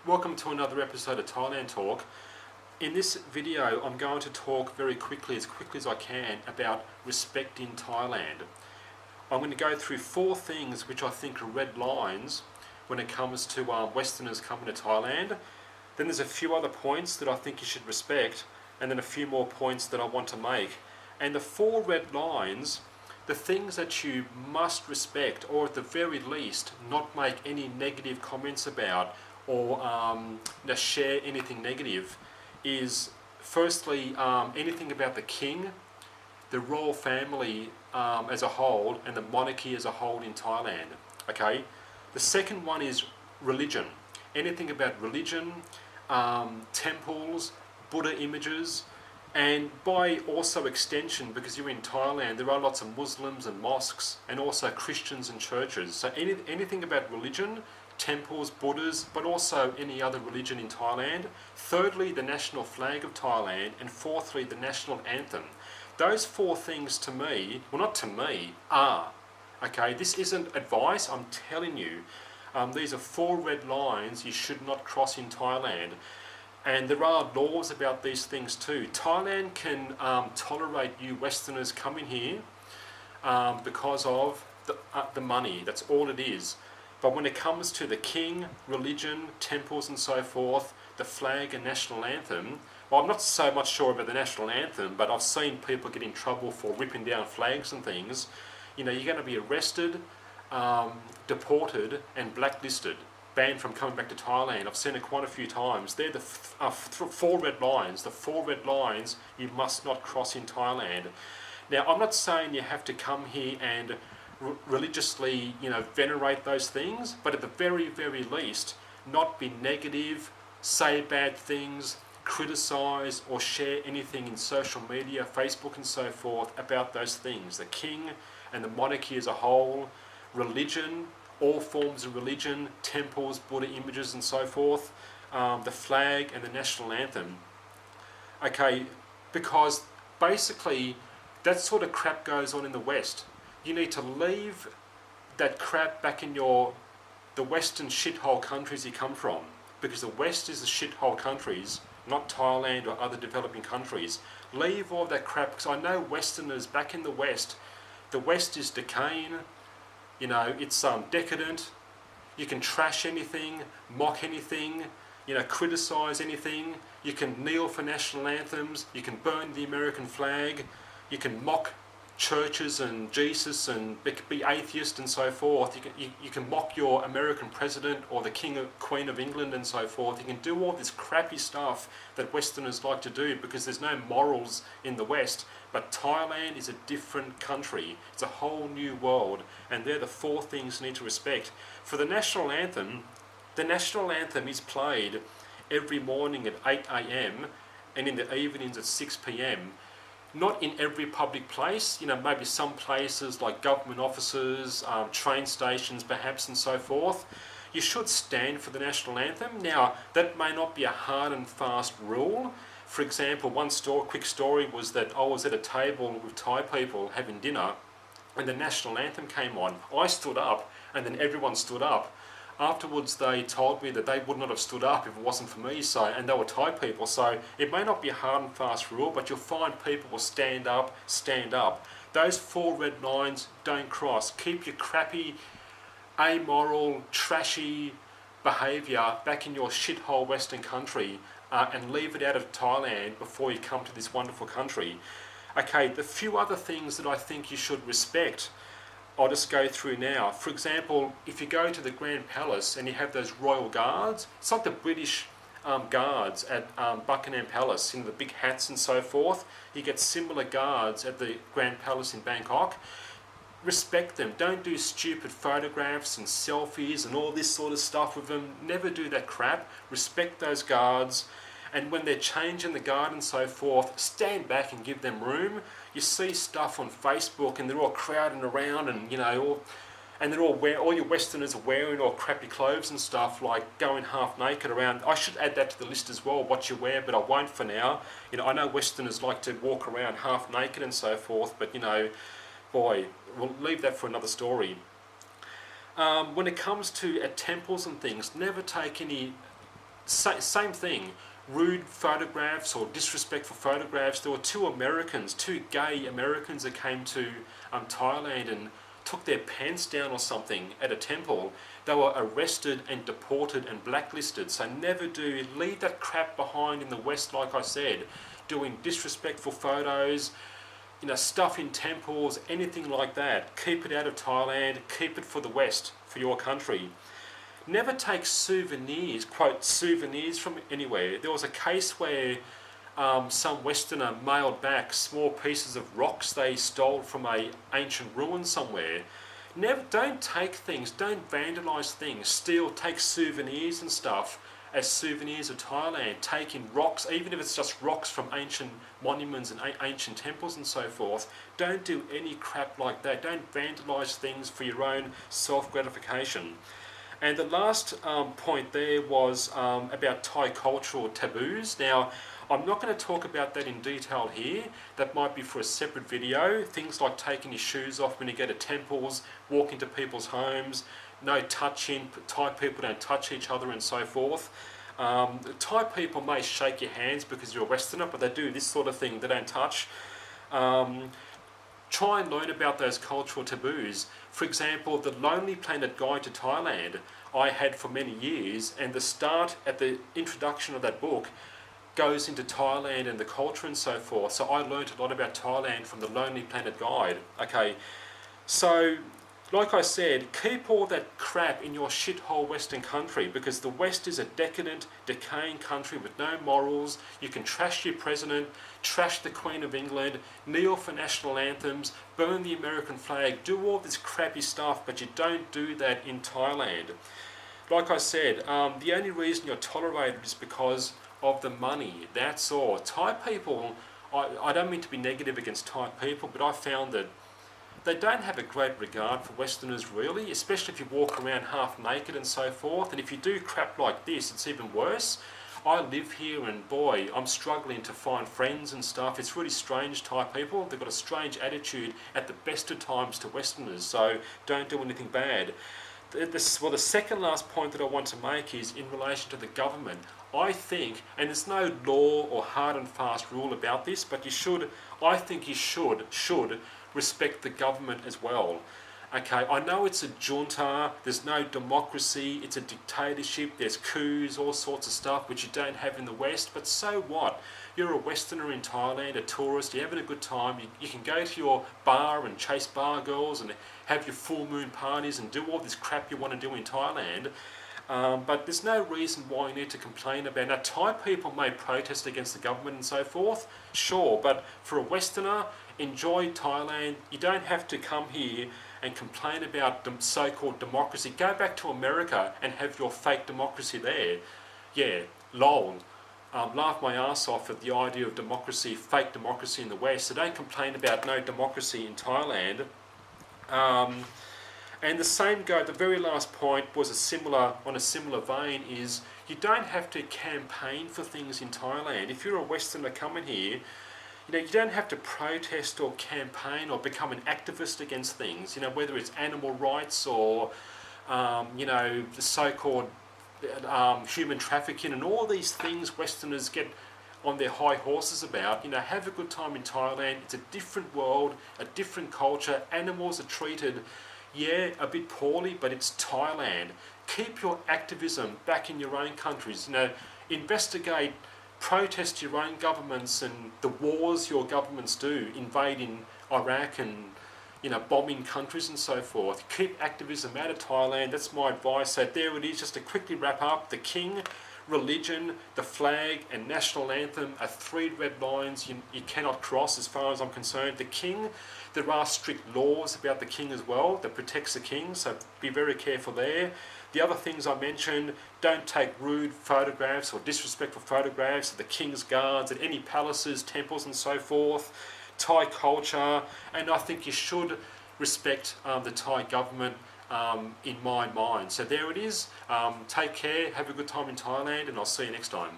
Welcome to another episode of Thailand Talk. In this video I'm going to talk very quickly as I can about respect in Thailand. I'm going to go through 4 things which I think are red lines when it comes to Westerners coming to Thailand. Then there's a few other points that I think you should respect, and then a few more points that I want to make. And the 4 red lines, the things that you must respect, or at the very least not make any negative comments about, or share anything negative, is firstly anything about the king, the royal family as a whole, and the monarchy as a whole in Thailand. Okay. The second one is religion. Anything about religion, temples, Buddha images, and by also extension, because you're in Thailand, there are lots of Muslims and mosques, and also Christians and churches. So anything about religion, temples, Buddhas, but also any other religion in Thailand. Thirdly, the national flag of Thailand. And fourthly, the national anthem. Those 4 things to me, well, not to me, are. Okay, this isn't advice, I'm telling you. These are 4 red lines you should not cross in Thailand. And there are laws about these things too. Thailand can tolerate you Westerners coming here because of the money. That's all it is. But when it comes to the king, religion, temples and so forth, the flag and national anthem, well, I'm not so much sure about the national anthem, but I've seen people get in trouble for ripping down flags and things. You know, you're going to be arrested, deported and blacklisted, banned from coming back to Thailand. I've seen it quite a few times. They're the 4 red lines. The 4 red lines you must not cross in Thailand. Now, I'm not saying you have to come here and religiously, venerate those things, but at the very, very least, not be negative, say bad things, criticize or share anything in social media, Facebook and so forth about those things. The king and the monarchy as a whole, religion, all forms of religion, temples, Buddha images and so forth, the flag and the national anthem. Okay, because basically that sort of crap goes on in the West. You need to leave that crap back in the Western shithole countries you come from, because the West is the shithole countries, not Thailand or other developing countries. Leave all that crap, because I know Westerners back in the West is decaying, it's decadent. You can trash anything, mock anything, criticize anything. You can kneel for national anthems, you can burn the American flag, you can mock churches and Jesus and be atheist and so forth. You can mock your American president or the king or queen of England and so forth. You can do all this crappy stuff that Westerners like to do because there's no morals in the West. But Thailand is a different country. It's a whole new world, and they're the 4 things you need to respect. For the national anthem is played every morning at 8 a.m. and in the evenings at 6 p.m. Not in every public place, maybe some places like government offices, train stations perhaps and so forth. You should stand for the national anthem. Now, that may not be a hard and fast rule. For example, quick story was that I was at a table with Thai people having dinner and the national anthem came on. I stood up and then everyone stood up. Afterwards they told me that they would not have stood up if it wasn't for me, and they were Thai people, so it may not be a hard and fast rule, but you'll find people will stand up. Those 4 red lines don't cross. Keep your crappy, amoral, trashy behaviour back in your shithole Western country and leave it out of Thailand before you come to this wonderful country. Okay, the few other things that I think you should respect, I'll just go through now. For example, if you go to the Grand Palace and you have those royal guards, it's like the British guards at Buckingham Palace, the big hats and so forth. You get similar guards at the Grand Palace in Bangkok. Respect them. Don't do stupid photographs and selfies and all this sort of stuff with them. Never do that crap. Respect those guards. And when they're changing the guard and so forth, stand back and give them room. You see stuff on Facebook and they're all crowding around and, all your Westerners are wearing all crappy clothes and stuff, like going half naked around. I should add that to the list as well, what you wear, but I won't for now. I know Westerners like to walk around half naked and so forth, but, boy, we'll leave that for another story. When it comes to temples and things, never take any Same thing. Rude photographs or disrespectful photographs. There were two gay Americans that came to Thailand and took their pants down or something at a temple. They were arrested and deported and blacklisted. So never do, leave that crap behind in the West, like I said, doing disrespectful photos, stuff in temples, anything like that. Keep it out of Thailand, keep it for the West, for your country. Never take souvenirs, quote, souvenirs from anywhere. There was a case where some Westerner mailed back small pieces of rocks they stole from an ancient ruin somewhere. Don't take things, don't vandalise things, take souvenirs and stuff as souvenirs of Thailand. Taking rocks, even if it's just rocks from ancient monuments and ancient temples and so forth. Don't do any crap like that. Don't vandalise things for your own self-gratification. And the last point there was about Thai cultural taboos. Now, I'm not going to talk about that in detail here. That might be for a separate video. Things like taking your shoes off when you go to temples, walk into people's homes, no touching, Thai people don't touch each other and so forth. Thai people may shake your hands because you're a Westerner, but they do this sort of thing, they don't touch. Try and learn about those cultural taboos. For example, the Lonely Planet Guide to Thailand I had for many years, and the start at the introduction of that book goes into Thailand and the culture and so forth. So I learned a lot about Thailand from the Lonely Planet Guide. Okay, so like I said, keep all that crap in your shithole Western country, because the West is a decadent, decaying country with no morals. You can trash your president, trash the Queen of England, kneel for national anthems, burn the American flag, do all this crappy stuff, but you don't do that in Thailand. Like I said, the only reason you're tolerated is because of the money. That's all. Thai people, I don't mean to be negative against Thai people, but I found that they don't have a great regard for Westerners really, especially if you walk around half naked and so forth. And if you do crap like this, it's even worse. I live here and boy, I'm struggling to find friends and stuff. It's really strange, Thai people. They've got a strange attitude at the best of times to Westerners, so don't do anything bad. The second last point that I want to make is in relation to the government. I think, and there's no law or hard and fast rule about this, but I think you should respect the government as well. Okay, I know it's a junta, there's no democracy, it's a dictatorship, there's coups, all sorts of stuff which you don't have in the West, but so what? You're a Westerner in Thailand, a tourist, you're having a good time, you can go to your bar and chase bar girls and have your full moon parties and do all this crap you want to do in Thailand. But there's no reason why you need to complain about it. Now, Thai people may protest against the government and so forth, sure, but for a Westerner, enjoy Thailand. You don't have to come here and complain about the so-called democracy. Go back to America and have your fake democracy there. Yeah, lol. Laugh my ass off at the idea of democracy, fake democracy in the West. So don't complain about no democracy in Thailand. And the same the very last point was on a similar vein is you don't have to campaign for things in Thailand. If you're a Westerner coming here, you don't have to protest or campaign or become an activist against things, whether it's animal rights or, the so-called human trafficking and all these things Westerners get on their high horses about. Have a good time in Thailand. It's a different world, a different culture. Animals are treated, a bit poorly, but it's Thailand. Keep your activism back in your own countries. Investigate, protest your own governments and the wars your governments do, invading Iraq and bombing countries and so forth. Keep activism out of Thailand. That's my advice. So there it is, just to quickly wrap up. The king, religion, the flag and national anthem are three red lines you cannot cross as far as I'm concerned. The king, there are strict laws about the king as well that protects the king, so be very careful there. The other things I mentioned, don't take rude photographs or disrespectful photographs of the king's guards at any palaces, temples and so forth. Thai culture, and I think you should respect the Thai government in my mind. So there it is. Take care, have a good time in Thailand, and I'll see you next time.